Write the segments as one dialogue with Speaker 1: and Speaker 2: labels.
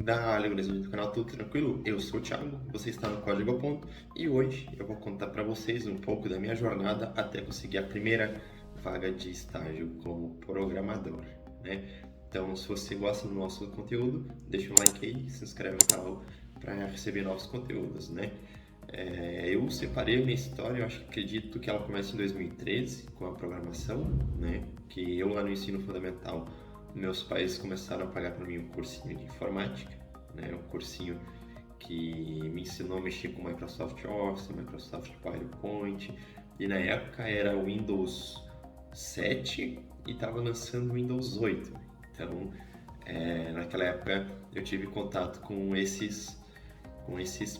Speaker 1: Dale, beleza do canal, tudo tranquilo? Eu sou o Thiago, você está no Código ao Ponto e hoje eu vou contar para vocês um pouco da minha jornada até conseguir a primeira vaga de estágio como programador, né? Então, se você gosta do nosso conteúdo, deixa um like aí, se inscreve no canal para receber novos conteúdos, né? Eu separei a minha história, acredito que ela começa em 2013 com a programação, né? Que eu lá no ensino fundamental, meus pais começaram a pagar para mim um cursinho de informática, né? Um cursinho que me ensinou a mexer com Microsoft Office, Microsoft PowerPoint, e na época era o Windows 7 e estava lançando o Windows 8. Então, naquela época eu tive contato com esses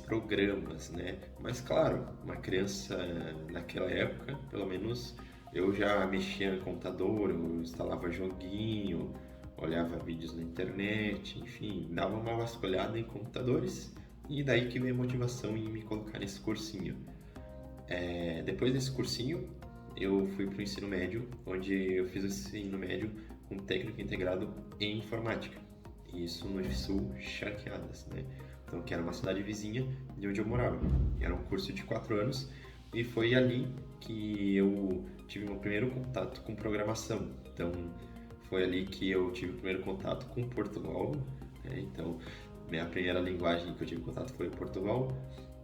Speaker 1: programas, né? Mas claro, uma criança naquela época, pelo menos eu já mexia no computador, eu instalava joguinho, olhava vídeos na internet, enfim, dava uma vasculhada em computadores e daí que veio a motivação em me colocar nesse cursinho. Depois desse cursinho, eu fui para o ensino médio, onde eu fiz o ensino médio com técnico integrado em informática. Isso no Sul, Charqueadas, né? Então, que era uma cidade vizinha de onde eu morava. Era um curso de 4 anos e foi ali que eu tive meu primeiro contato com programação. Então, foi ali que eu tive o primeiro contato com Portugal, né? Então, minha primeira linguagem que eu tive contato foi o Portugal,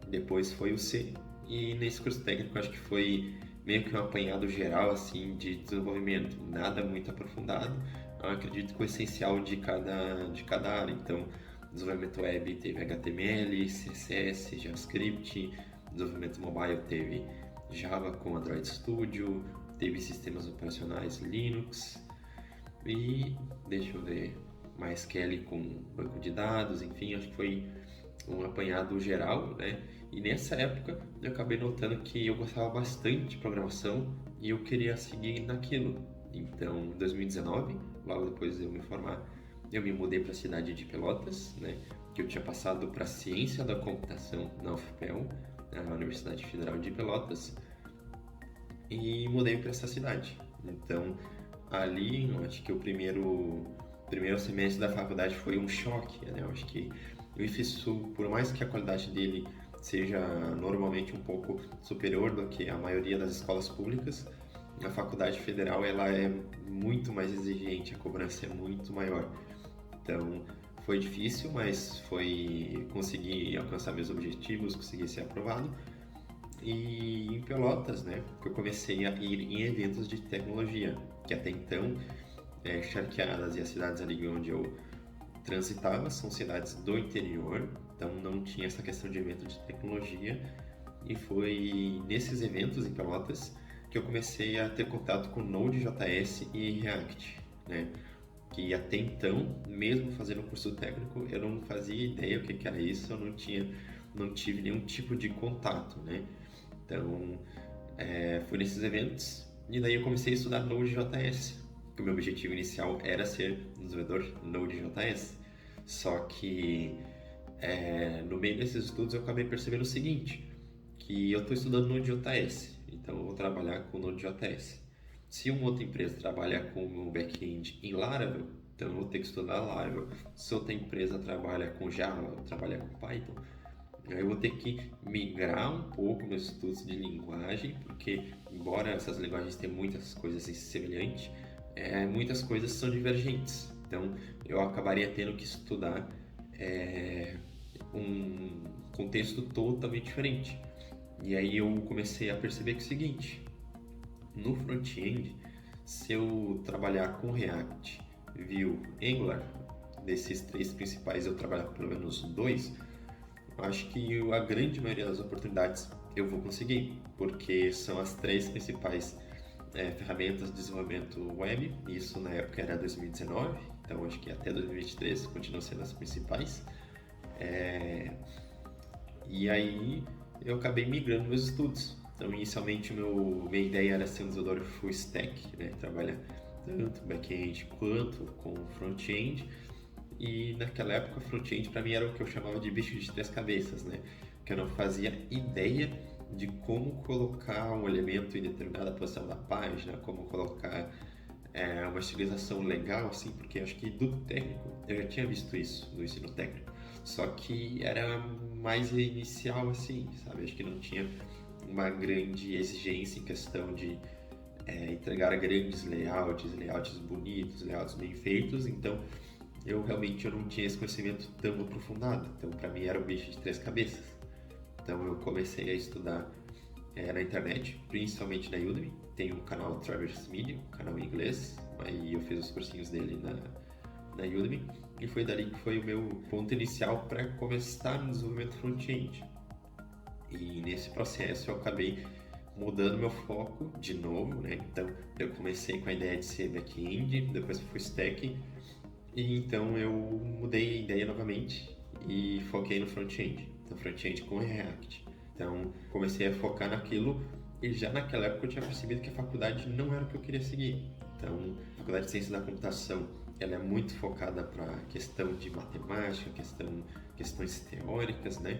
Speaker 1: depois foi o C. E nesse curso técnico, acho que foi meio que um apanhado geral assim de desenvolvimento, nada muito aprofundado. Eu acredito que o essencial de cada área. Então, desenvolvimento web teve HTML, CSS, JavaScript, desenvolvimento mobile teve Java com Android Studio, teve sistemas operacionais Linux e deixa eu ver, MySQL com banco de dados, enfim, acho que foi um apanhado geral, né? E nessa época eu acabei notando que eu gostava bastante de programação e eu queria seguir naquilo. Então, em 2019, logo depois de eu me formar, eu me mudei para a cidade de Pelotas, né? Que eu tinha passado para Ciência da Computação na UFPEL, na Universidade Federal de Pelotas, e mudei para essa cidade. Então, ali, eu acho que o primeiro semestre da faculdade foi um choque, né? Eu acho que o IFSU, por mais que a qualidade dele seja normalmente um pouco superior do que a maioria das escolas públicas, a faculdade federal ela é muito mais exigente, a cobrança é muito maior. Então, foi difícil, mas consegui alcançar meus objetivos, consegui ser aprovado. E em Pelotas, né, que eu comecei a ir em eventos de tecnologia, que até então, Charqueadas e as cidades ali onde eu transitava são cidades do interior, então não tinha essa questão de evento de tecnologia. E foi nesses eventos em Pelotas que eu comecei a ter contato com Node.js e React, né? Que até então, mesmo fazendo um curso técnico, eu não fazia ideia o que era isso, eu não tive nenhum tipo de contato, né? Então, fui nesses eventos e daí eu comecei a estudar Node.js, que o meu objetivo inicial era ser desenvolvedor Node.js. Só que no meio desses estudos eu acabei percebendo o seguinte, que eu estou estudando Node.js, então eu vou trabalhar com Node.js. Se uma outra empresa trabalha com um back-end em Laravel, então eu vou ter que estudar Laravel. Se outra empresa trabalha com Java, trabalha com Python, eu vou ter que migrar um pouco meus estudos de linguagem, porque embora essas linguagens tenham muitas coisas semelhantes, muitas coisas são divergentes. Então eu acabaria tendo que estudar um contexto totalmente diferente. E aí eu comecei a perceber que é o seguinte, no front-end, se eu trabalhar com React, Vue, Angular, desses três principais eu trabalhar com pelo menos dois, eu acho que a grande maioria das oportunidades eu vou conseguir, porque são as três principais ferramentas de desenvolvimento web, isso na época era 2019, então acho que até 2023 continuam sendo as principais. E aí eu acabei migrando meus estudos. Então, inicialmente, minha ideia era ser um desenvolvedor full stack, né? Trabalhar tanto back-end quanto com front-end. E naquela época, front-end para mim era o que eu chamava de bicho de três cabeças, né? Que eu não fazia ideia de como colocar um elemento em determinada posição da página, como colocar uma estilização legal, assim, porque acho que do técnico, eu já tinha visto isso, do ensino técnico, só que era mais inicial, assim, sabe? Acho que não tinha uma grande exigência em questão de entregar grandes layouts bonitos, layouts bem feitos, então eu não tinha esse conhecimento tão aprofundado, então para mim era um bicho de três cabeças. Então eu comecei a estudar na internet, principalmente na Udemy. Tem um canal Traverse Media, um canal em inglês, aí eu fiz os cursinhos dele na Udemy, e foi dali que foi o meu ponto inicial para começar no desenvolvimento front-end. E nesse processo eu acabei mudando meu foco de novo, né? Então eu comecei com a ideia de ser back-end, depois fui stack, e então eu mudei a ideia novamente e foquei no front-end. Então front-end com React. Então comecei a focar naquilo e já naquela época eu tinha percebido que a faculdade não era o que eu queria seguir. Então a faculdade de Ciência da Computação ela é muito focada para questão de matemática, questões teóricas, né?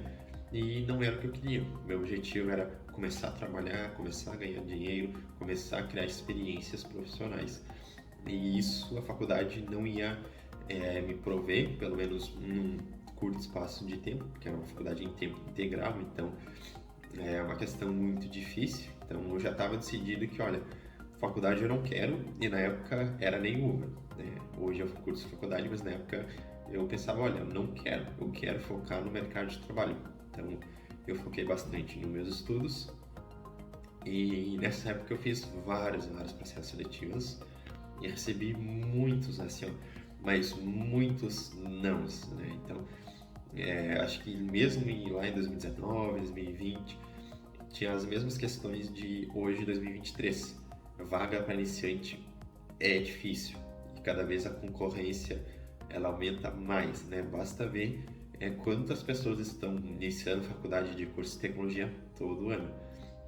Speaker 1: E não era o que eu queria. Meu objetivo era começar a trabalhar, começar a ganhar dinheiro, começar a criar experiências profissionais. E isso a faculdade não ia me prover, pelo menos num curto espaço de tempo, porque era uma faculdade em tempo integral, então é uma questão muito difícil. Então eu já estava decidido que, olha, faculdade eu não quero, e na época era nenhuma, né? Hoje eu curso faculdade, mas na época eu pensava, olha, eu não quero, eu quero focar no mercado de trabalho. Então eu foquei bastante nos meus estudos, e nessa época eu fiz vários processos seletivos e recebi muitos, assim, ó, mas muitos nãos, né? Então acho que mesmo lá em 2019, 2020, tinha as mesmas questões de hoje, 2023. Vaga para iniciante é difícil e cada vez a concorrência ela aumenta mais, né? Basta ver quantas pessoas estão iniciando faculdade de curso de tecnologia todo ano.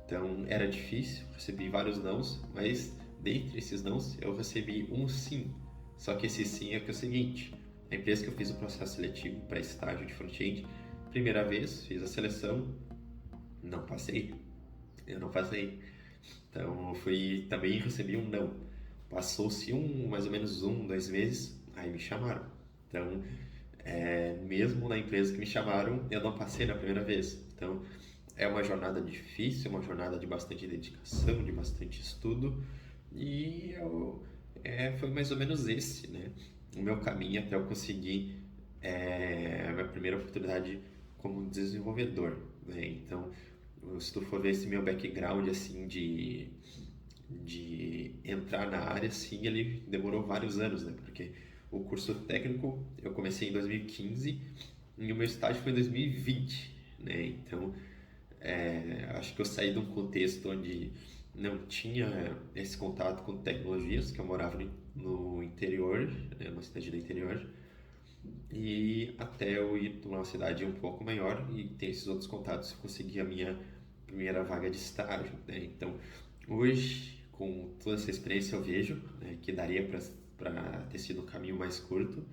Speaker 1: Então era difícil, recebi vários nãos, mas dentre esses nãos eu recebi um sim. Só que esse sim é que é o seguinte: a empresa que eu fiz o processo seletivo para estágio de front-end, primeira vez fiz a seleção, não passei, eu não passei. Então também recebi um não. Passou-se mais ou menos 2 meses, aí me chamaram. Então, mesmo na empresa que me chamaram, eu não passei na primeira vez. Então, é uma jornada difícil, uma jornada de bastante dedicação, de bastante estudo, e foi mais ou menos esse, né? O meu caminho até eu conseguir a minha primeira oportunidade como desenvolvedor, né? Então, se tu for ver esse meu background, assim, de entrar na área, sim, ele demorou vários anos, né? Porque o curso técnico eu comecei em 2015 e o meu estágio foi em 2020, né? Então, acho que eu saí de um contexto onde não tinha esse contato com tecnologias, que eu morava no interior, né, numa cidade do interior, e até eu ir para uma cidade um pouco maior e ter esses outros contatos, eu consegui a minha primeira vaga de estágio, né? Então, hoje, com toda essa experiência, eu vejo, né, que daria para ter sido um caminho mais curto,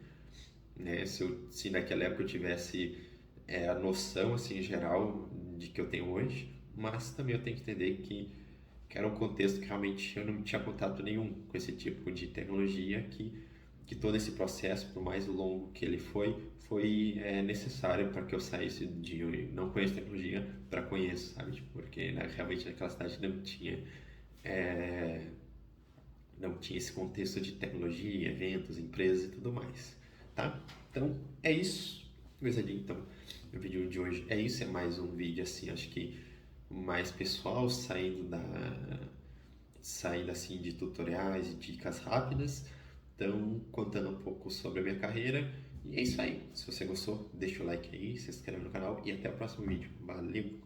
Speaker 1: né? Se naquela época eu tivesse a noção, assim, geral de que eu tenho hoje, mas também eu tenho que entender que era um contexto que realmente eu não tinha contato nenhum com esse tipo de tecnologia, que todo esse processo, por mais longo que ele foi necessário para que eu saísse de não conheço tecnologia para conheço, sabe? Tipo, porque realmente naquela cidade não tinha esse contexto de tecnologia, eventos, empresas e tudo mais, tá? Então, é isso, gurizadinha. Então, o vídeo de hoje é isso, é mais um vídeo assim, acho que mais pessoal, saindo assim de tutoriais e dicas rápidas, então contando um pouco sobre a minha carreira. E é isso aí. Se você gostou, deixa o like aí, se inscreve no canal e até o próximo vídeo. Valeu!